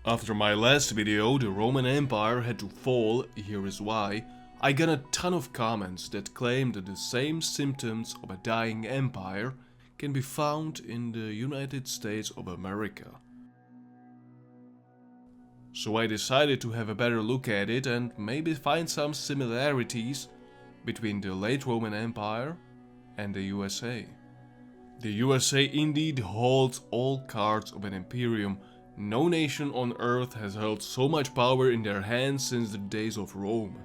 After my last video, the Roman Empire had to fall, here is why, I got a ton of comments that claim that the same symptoms of a dying empire can be found in the United States of America. So I decided to have a better look at it and maybe find some similarities between the late Roman Empire and the USA. The USA indeed holds all cards of an imperium. No nation on earth has held so much power in their hands since the days of Rome.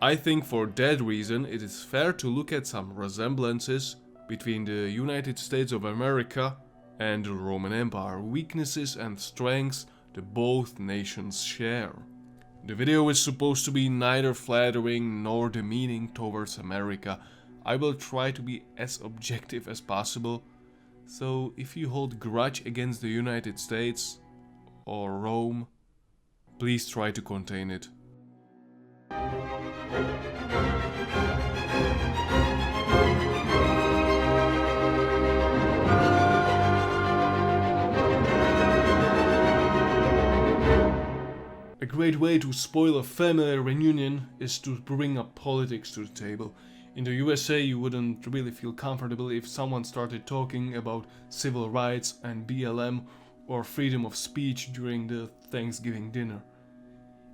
I think for that reason it is fair to look at some resemblances between the United States of America and the Roman Empire, weaknesses and strengths that both nations share. The video is supposed to be neither flattering nor demeaning towards America. I will try to be as objective as possible, so if you hold grudge against the United States or Rome, please try to contain it. A great way to spoil a family reunion is to bring up politics to the table. In the USA, you wouldn't really feel comfortable if someone started talking about civil rights and BLM or freedom of speech during the Thanksgiving dinner.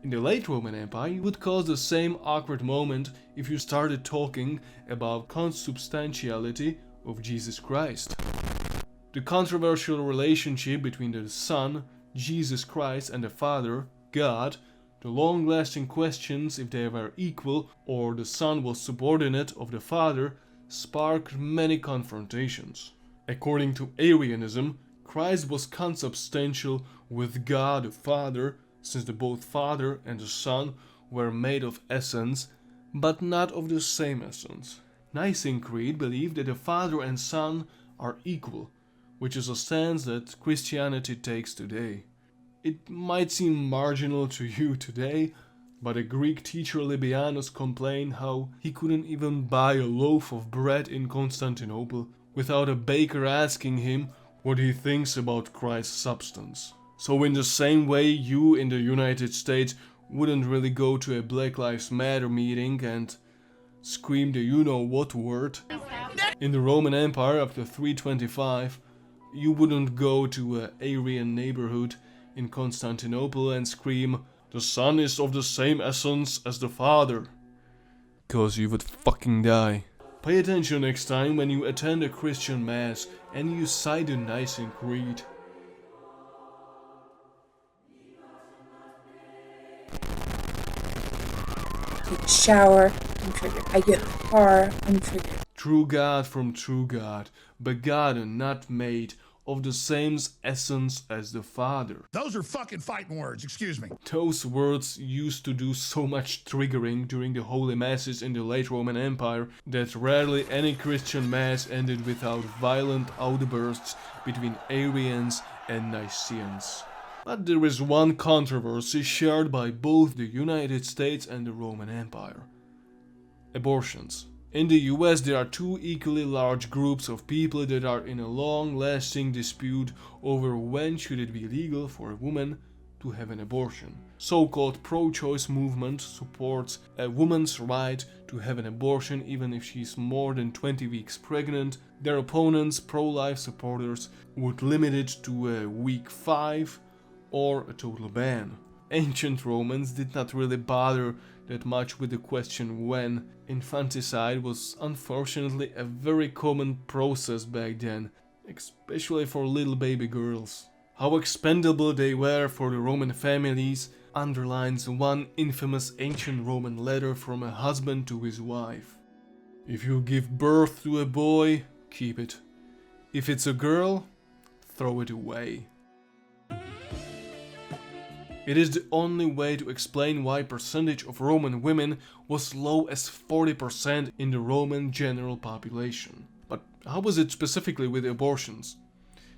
In the late Roman Empire, you would cause the same awkward moment if you started talking about consubstantiality of Jesus Christ. The controversial relationship between the Son, Jesus Christ, and the Father, God, the long-lasting questions if they were equal or the Son was subordinate of the Father, sparked many confrontations. According to Arianism, Christ was consubstantial with God the Father, since both Father and the Son were made of essence, but not of the same essence. Nicene Creed believed that the Father and Son are equal, which is a stance that Christianity takes today. It might seem marginal to you today, but a Greek teacher Libyanus complained how he couldn't even buy a loaf of bread in Constantinople without a baker asking him what he thinks about Christ's substance. So in the same way, you in the United States wouldn't really go to a Black Lives Matter meeting and scream the you-know-what word. In the Roman Empire after 325, you wouldn't go to an Aryan neighborhood in Constantinople and scream, "The Son is of the same essence as the Father," cause you would fucking die. Pay attention next time when you attend a Christian mass and you cite the Nicene Creed. Take a shower, I'm triggered. I get in the car, I'm triggered. True God from true God, begotten, not made, of the same essence as the Father. Those are fucking fighting words, excuse me. Those words used to do so much triggering during the Holy Masses in the late Roman Empire that rarely any Christian Mass ended without violent outbursts between Arians and Nicaeans. But there is one controversy shared by both the United States and the Roman Empire: abortions. In the US, there are two equally large groups of people that are in a long-lasting dispute over when should it be legal for a woman to have an abortion. So-called pro-choice movement supports a woman's right to have an abortion even if she's more than 20 weeks pregnant. Their opponents, pro-life supporters, would limit it to a week 5 or a total ban. Ancient Romans did not really bother that much with the question when. Infanticide was unfortunately a very common process back then, especially for little baby girls. How expendable they were for the Roman families underlines one infamous ancient Roman letter from a husband to his wife. If you give birth to a boy, keep it. If it's a girl, throw it away. It is the only way to explain why percentage of Roman women was low as 40% in the Roman general population. But how was it specifically with abortions?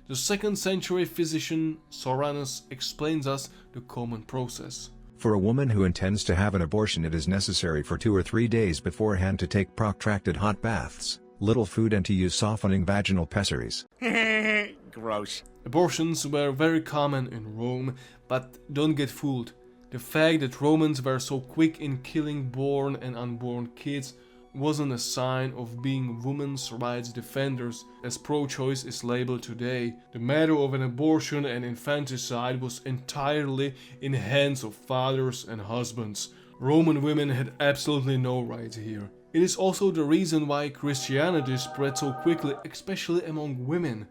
The 2nd century physician Soranus explains us the common process. For a woman who intends to have an abortion, it is necessary for 2 or 3 days beforehand to take protracted hot baths, little food and to use softening vaginal pessaries. Gross. Abortions were very common in Rome, but don't get fooled. The fact that Romans were so quick in killing born and unborn kids wasn't a sign of being women's rights defenders, as pro-choice is labeled today. The matter of an abortion and infanticide was entirely in the hands of fathers and husbands. Roman women had absolutely no rights here. It is also the reason why Christianity spread so quickly, especially among women,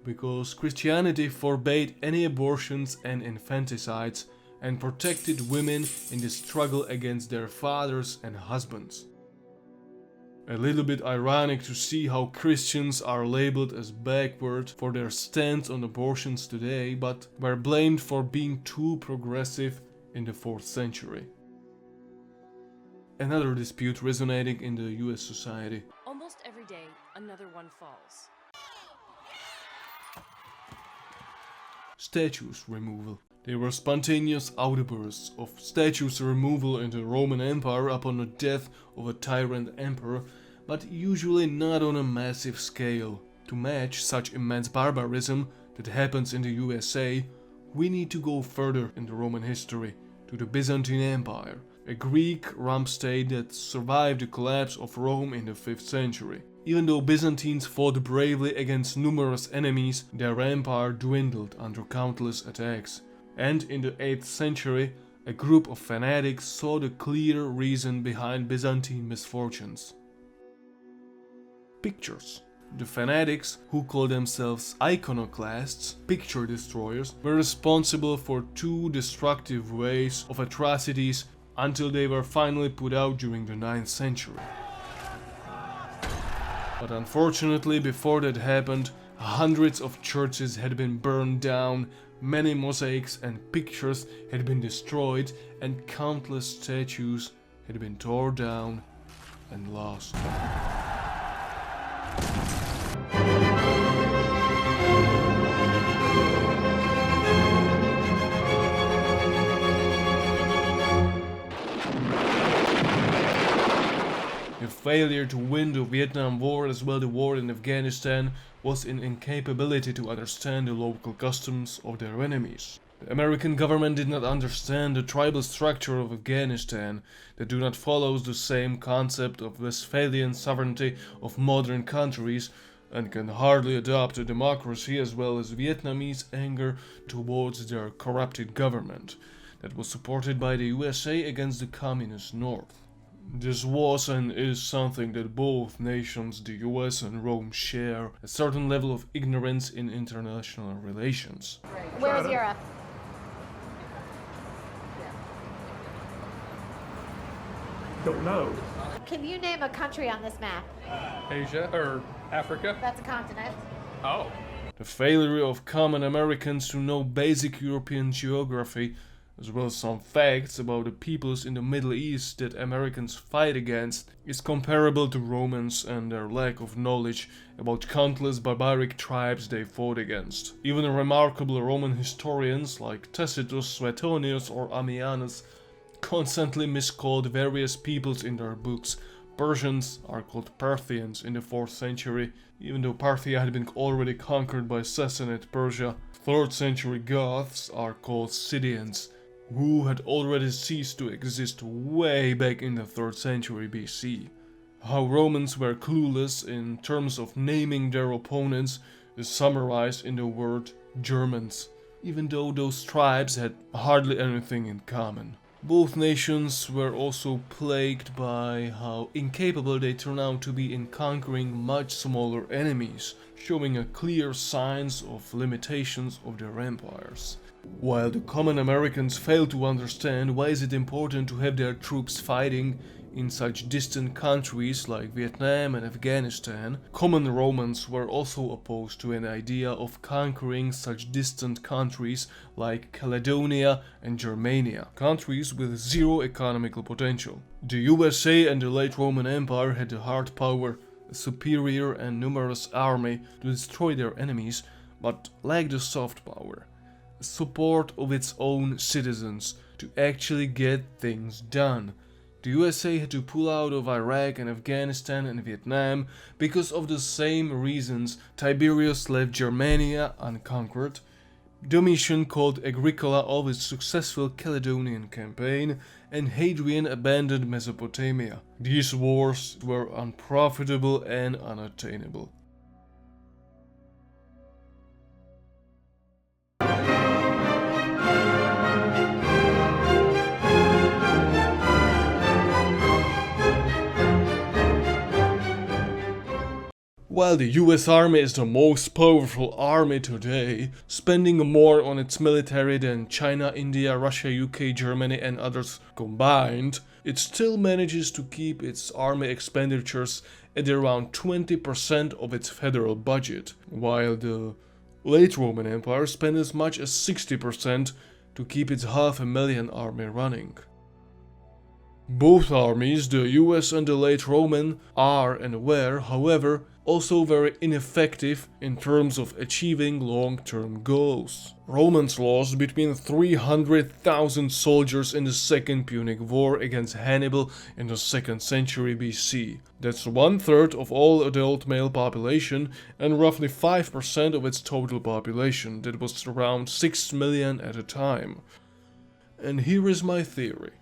because Christianity forbade any abortions and infanticides and protected women in the struggle against their fathers and husbands. A little bit ironic to see how Christians are labeled as backward for their stance on abortions today, but were blamed for being too progressive in the 4th century. Another dispute resonating in the US society. Almost every day, another one falls. Statues removal. There were spontaneous outbursts of statues removal in the Roman Empire upon the death of a tyrant emperor, but usually not on a massive scale. To match such immense barbarism that happens in the USA, we need to go further in the Roman history, to the Byzantine Empire, a Greek rump state that survived the collapse of Rome in the 5th century. Even though Byzantines fought bravely against numerous enemies, their empire dwindled under countless attacks. And in the 8th century, a group of fanatics saw the clear reason behind Byzantine misfortunes. Pictures. The fanatics, who call themselves iconoclasts, picture destroyers, were responsible for 2 destructive waves of atrocities until they were finally put out during the 9th century. But unfortunately, before that happened, hundreds of churches had been burned down, many mosaics and pictures had been destroyed, and countless statues had been torn down and lost. The failure to win the Vietnam War as well the war in Afghanistan was an incapability to understand the local customs of their enemies. The American government did not understand the tribal structure of Afghanistan, that do not follow the same concept of Westphalian sovereignty of modern countries, and can hardly adopt a democracy, as well as Vietnamese anger towards their corrupted government that was supported by the USA against the communist North. This was and is something that both nations, the US and Rome, share a certain level of ignorance in international relations. Where's Europe? Don't know. Can you name a country on this map? Asia or Africa? That's a continent. Oh. The failure of common Americans to know basic European geography, as well as some facts about the peoples in the Middle East that Americans fight against, is comparable to Romans and their lack of knowledge about countless barbaric tribes they fought against. Even remarkable Roman historians like Tacitus, Suetonius or Ammianus constantly miscalled various peoples in their books. Persians are called Parthians in the 4th century, even though Parthia had been already conquered by Sassanid Persia. 3rd century Goths are called Scythians, who had already ceased to exist way back in the 3rd century BC. How Romans were clueless in terms of naming their opponents is summarized in the word Germans, even though those tribes had hardly anything in common. Both nations were also plagued by how incapable they turned out to be in conquering much smaller enemies, showing a clear signs of limitations of their empires. While the common Americans failed to understand why is it important to have their troops fighting in such distant countries like Vietnam and Afghanistan, common Romans were also opposed to an idea of conquering such distant countries like Caledonia and Germania, countries with zero economical potential. The USA and the late Roman Empire had the hard power, a superior and numerous army to destroy their enemies, but lacked the soft power, support of its own citizens to actually get things done, The USA had to pull out of Iraq and Afghanistan and Vietnam because of the same reasons. Tiberius left Germania unconquered. Domitian called Agricola off his successful Caledonian campaign, and Hadrian abandoned Mesopotamia. These wars were unprofitable and unattainable. While the US Army is the most powerful army today, spending more on its military than China, India, Russia, UK, Germany and others combined, it still manages to keep its army expenditures at around 20% of its federal budget, while the late Roman Empire spent as much as 60% to keep its 500,000 army running. Both armies, the US and the late Roman, are and were, however, also very ineffective in terms of achieving long-term goals. Romans lost between 300,000 soldiers in the Second Punic War against Hannibal in the 2nd century BC. That's 1/3 of all adult male population and roughly 5% of its total population. That was around 6 million at a time. And here is my theory.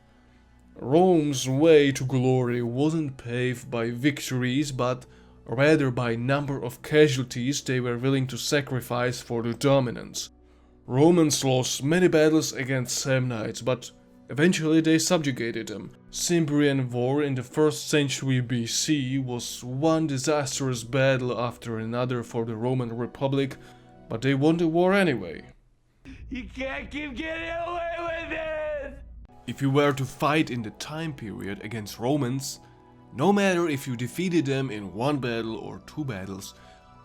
Rome's way to glory wasn't paved by victories, but rather by number of casualties they were willing to sacrifice for the dominance. Romans lost many battles against Samnites, but eventually they subjugated them. Cimbrian War in the 1st century BC was one disastrous battle after another for the Roman Republic, but they won the war anyway. You can't keep getting away with it! If you were to fight in the time period against Romans, no matter if you defeated them in one battle or two battles,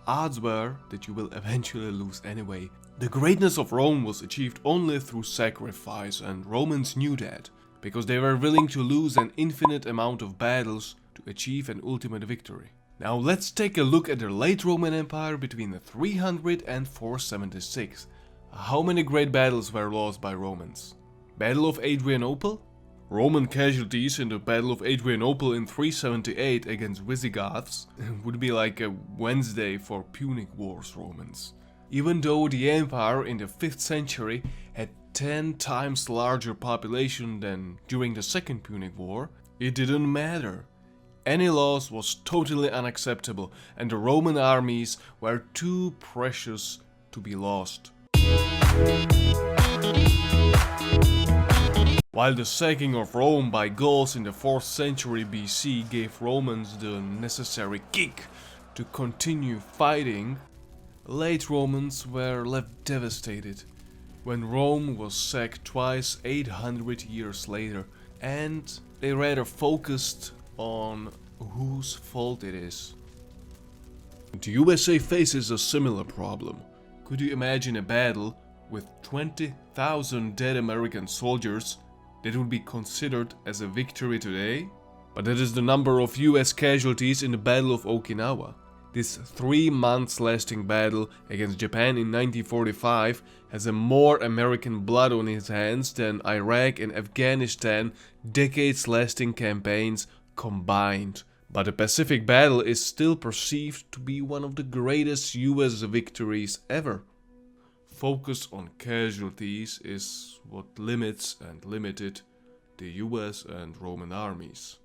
odds were that you will eventually lose anyway. The greatness of Rome was achieved only through sacrifice, and Romans knew that, because they were willing to lose an infinite amount of battles to achieve an ultimate victory. Now let's take a look at the late Roman Empire between the 300 and 476. How many great battles were lost by Romans? Battle of Adrianople? Roman casualties in the Battle of Adrianople in 378 against Visigoths would be like a Wednesday for Punic Wars Romans. Even though the empire in the 5th century had 10 times larger population than during the Second Punic War, it didn't matter. Any loss was totally unacceptable, and the Roman armies were too precious to be lost. While the sacking of Rome by Gauls in the 4th century BC gave Romans the necessary kick to continue fighting, late Romans were left devastated when Rome was sacked twice 800 years later, and they rather focused on whose fault it is. The USA faces a similar problem. Could you imagine a battle with 20,000 dead American soldiers that would be considered as a victory today? But that is the number of US casualties in the Battle of Okinawa. This 3 months lasting battle against Japan in 1945 has a more American blood on its hands than Iraq and Afghanistan decades lasting campaigns combined. But the Pacific Battle is still perceived to be one of the greatest US victories ever. Focus on casualties is what limits and limited the US and Roman armies.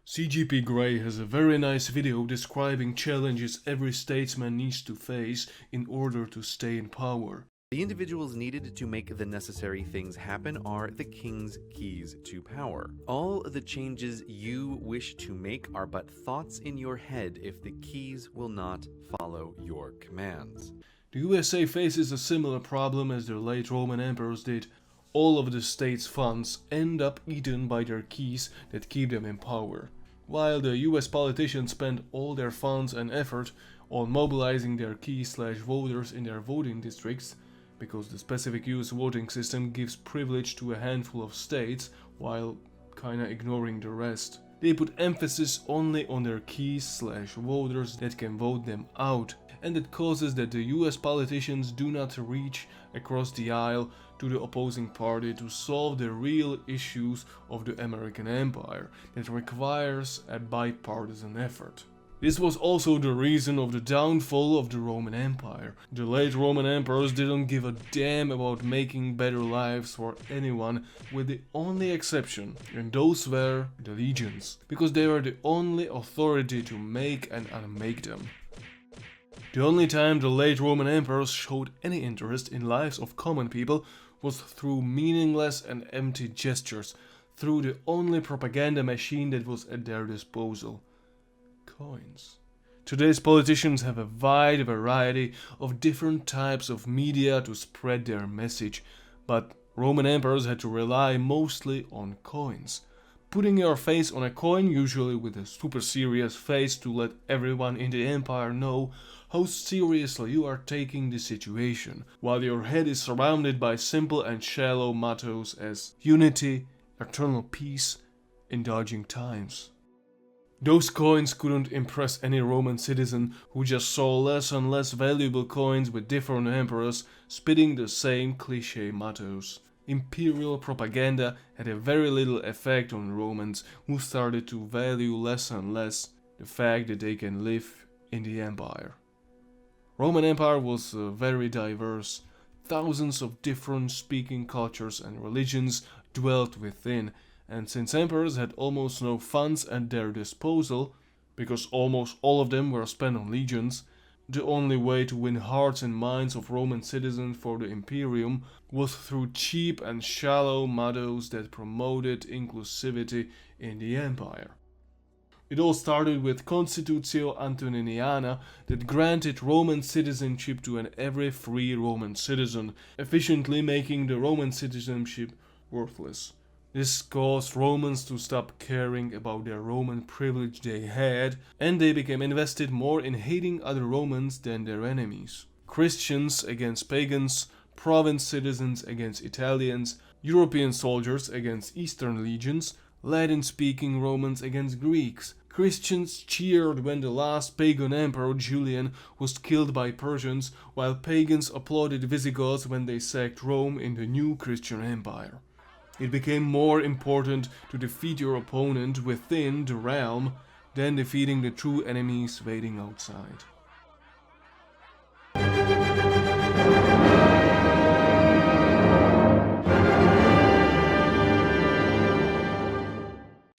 CGP Grey has a very nice video describing challenges every statesman needs to face in order to stay in power. The individuals needed to make the necessary things happen are the king's keys to power. All the changes you wish to make are but thoughts in your head if the keys will not follow your commands. The USA faces a similar problem as the late Roman emperors did. All of the state's funds end up eaten by their keys that keep them in power. While the US politicians spend all their funds and effort on mobilizing their key/voters in their voting districts, because the specific US voting system gives privilege to a handful of states while kinda ignoring the rest. They put emphasis only on their keys/voters that can vote them out, and it causes that the US politicians do not reach across the aisle to the opposing party to solve the real issues of the American empire that requires a bipartisan effort. This was also the reason of the downfall of the Roman Empire. The late Roman emperors didn't give a damn about making better lives for anyone, with the only exception, and those were the legions, because they were the only authority to make and unmake them. The only time the late Roman emperors showed any interest in lives of common people was through meaningless and empty gestures, through the only propaganda machine that was at their disposal: coins. Today's politicians have a wide variety of different types of media to spread their message, but Roman emperors had to rely mostly on coins. Putting your face on a coin, usually with a super serious face to let everyone in the empire know how seriously you are taking the situation, while your head is surrounded by simple and shallow mottos as unity, eternal peace, in dodging times. Those coins couldn't impress any Roman citizen who just saw less and less valuable coins with different emperors spitting the same cliché mottos. Imperial propaganda had a very little effect on Romans, who started to value less and less the fact that they can live in the empire. Roman Empire was very diverse. Thousands of different speaking cultures and religions dwelt within, and since emperors had almost no funds at their disposal, because almost all of them were spent on legions, the only way to win hearts and minds of Roman citizens for the Imperium was through cheap and shallow mottos that promoted inclusivity in the empire. It all started with Constitutio Antoniniana that granted Roman citizenship to every free Roman citizen, efficiently making the Roman citizenship worthless. This caused Romans to stop caring about their Roman privilege they had, and they became invested more in hating other Romans than their enemies. Christians against pagans, province citizens against Italians, European soldiers against Eastern legions, Latin-speaking Romans against Greeks. Christians cheered when the last pagan emperor Julian was killed by Persians, while pagans applauded Visigoths when they sacked Rome in the new Christian empire. It became more important to defeat your opponent within the realm than defeating the true enemies waiting outside.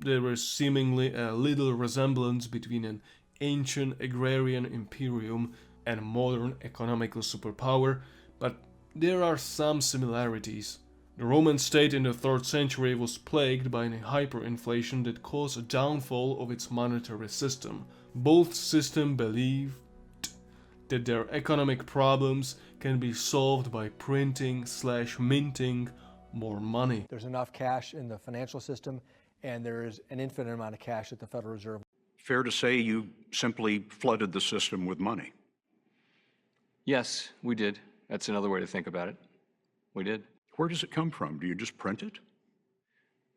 There is seemingly a little resemblance between an ancient agrarian imperium and a modern economical superpower, but there are some similarities. The Roman state in the 3rd century was plagued by a hyperinflation that caused a downfall of its monetary system. Both systems believed that their economic problems can be solved by printing/minting more money. There's enough cash in the financial system, and there is an infinite amount of cash at the Federal Reserve. Fair to say you simply flooded the system with money? Yes, we did. That's another way to think about it. We did. Where does it come from? Do you just print it?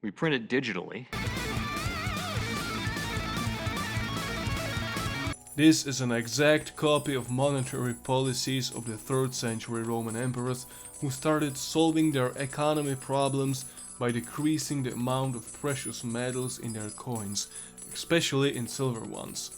We print it digitally. This is an exact copy of monetary policies of the 3rd century Roman emperors, who started solving their economy problems by decreasing the amount of precious metals in their coins, especially in silver ones.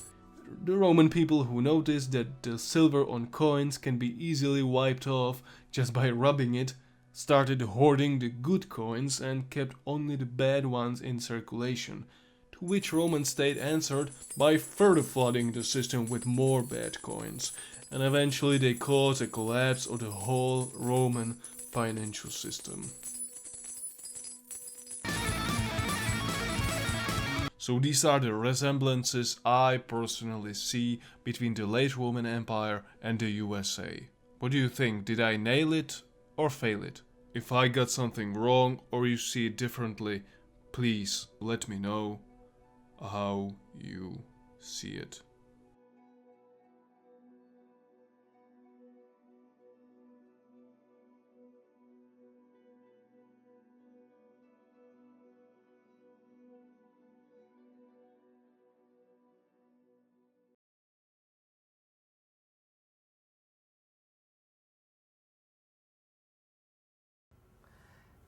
The Roman people, who noticed that the silver on coins can be easily wiped off just by rubbing it, started hoarding the good coins and kept only the bad ones in circulation, to which Roman state answered by further flooding the system with more bad coins, and eventually they caused a collapse of the whole Roman financial system. So these are the resemblances I personally see between the late Roman Empire and the USA. What do you think? Did I nail it or fail it? If I got something wrong or you see it differently, please let me know how you see it.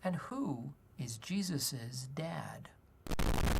And who is Jesus' dad?